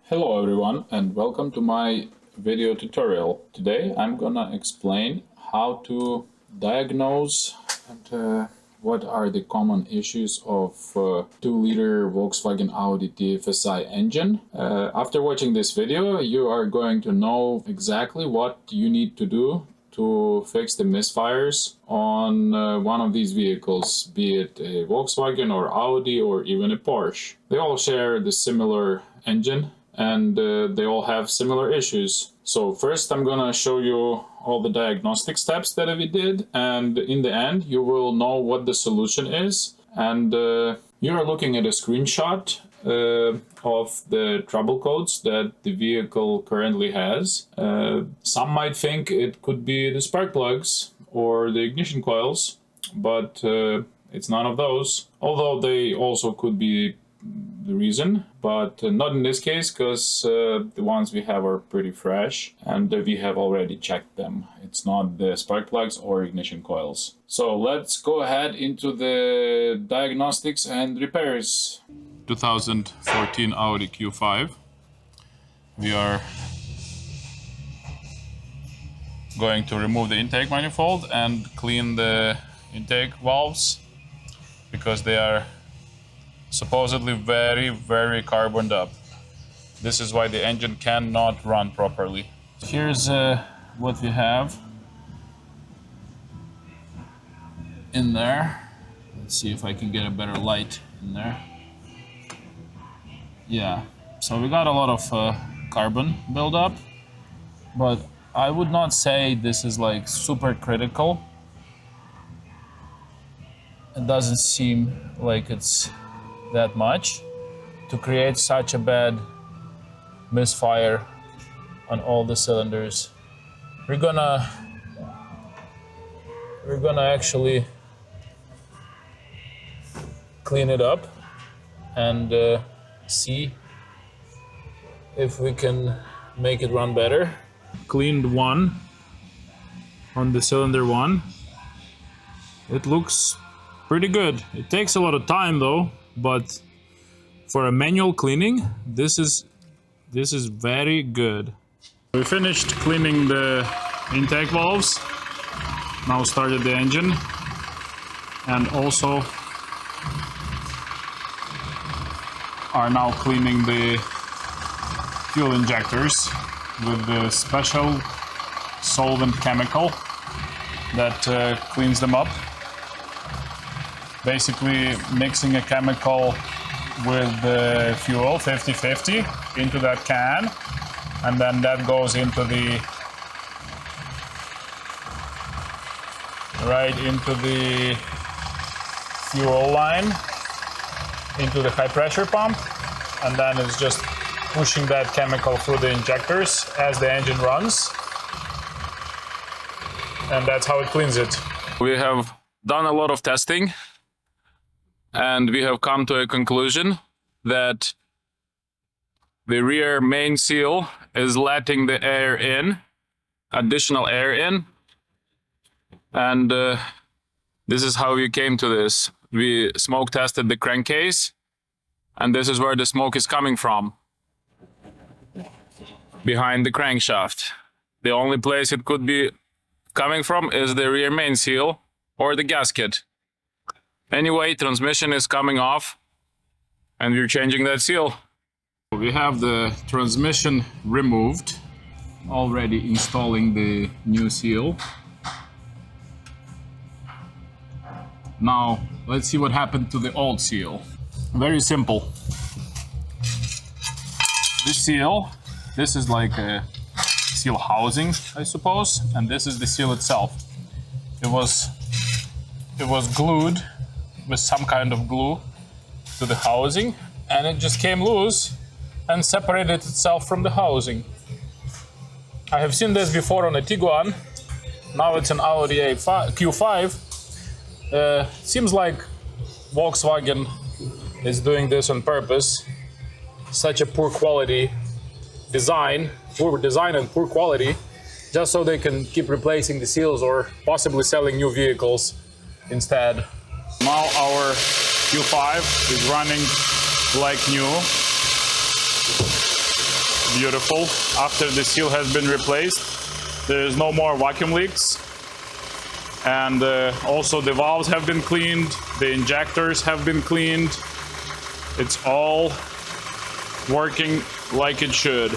Hello everyone and welcome to my video tutorial. Today I'm gonna explain how to diagnose and what are the common issues of 2-liter Volkswagen Audi TFSI engine. After watching this video you are going to know exactly what you need to do to fix the misfires on one of these vehicles, be it a Volkswagen or Audi or even a Porsche. They all share the similar engine and they all have similar issues. So first I'm gonna show you all the diagnostic steps that we did, and in the end you will know what the solution is. And you are looking at a screenshot of the trouble codes that the vehicle currently has. Some might think it could be the spark plugs or the ignition coils, but it's none of those, although they also could be the reason, but not in this case, because the ones we have are pretty fresh and we have already checked them. It's not the spark plugs or ignition coils. So let's go ahead into the diagnostics and repairs. 2014 Audi Q5. We are going to remove the intake manifold and clean the intake valves because they are supposedly very carboned up. This is why the engine cannot run properly. Here's what we have in there. Let's see if I can get a better light in there. Yeah, so we got a lot of carbon buildup, but I would not say this is like super critical. It doesn't seem like it's that much to create such a bad misfire on all the cylinders. We're gonna actually clean it up and see if we can make it run better. Cleaned one on the cylinder 1. It looks pretty good. It takes a lot of time though, but for a manual cleaning, this is very good. We finished cleaning the intake valves. Now started the engine, and also are now cleaning the fuel injectors with the special solvent chemical that cleans them up. Basically mixing a chemical with the fuel 50-50 into that can, and then that goes into the fuel line, into the high pressure pump, and then it's just pushing that chemical through the injectors as the engine runs, and that's how it cleans it. We have done a lot of testing, and we have come to a conclusion that the rear main seal is letting the air in, additional air in, and this is how we came to this. We smoke tested the crankcase, and this is where the smoke is coming from, behind the crankshaft. The only place it could be coming from is the rear main seal or the gasket. Anyway, transmission is coming off and we're changing that seal. We have the transmission removed, already installing the new seal. Now let's see what happened to the old seal. Very simple. This seal, this is like a seal housing, I suppose, and this is the seal itself. It was glued with some kind of glue to the housing, and it just came loose and separated itself from the housing. I have seen this before on a Tiguan. Now it's an Audi Q5. Seems like Volkswagen is doing this on purpose. Such a poor quality design, poor design and poor quality, just so they can keep replacing the seals or possibly selling new vehicles instead. Now our Q5 is running like new. beautiful. After the seal has been replaced, there is no more vacuum leaks. And also the valves have been cleaned, the injectors have been cleaned. It's all working like it should.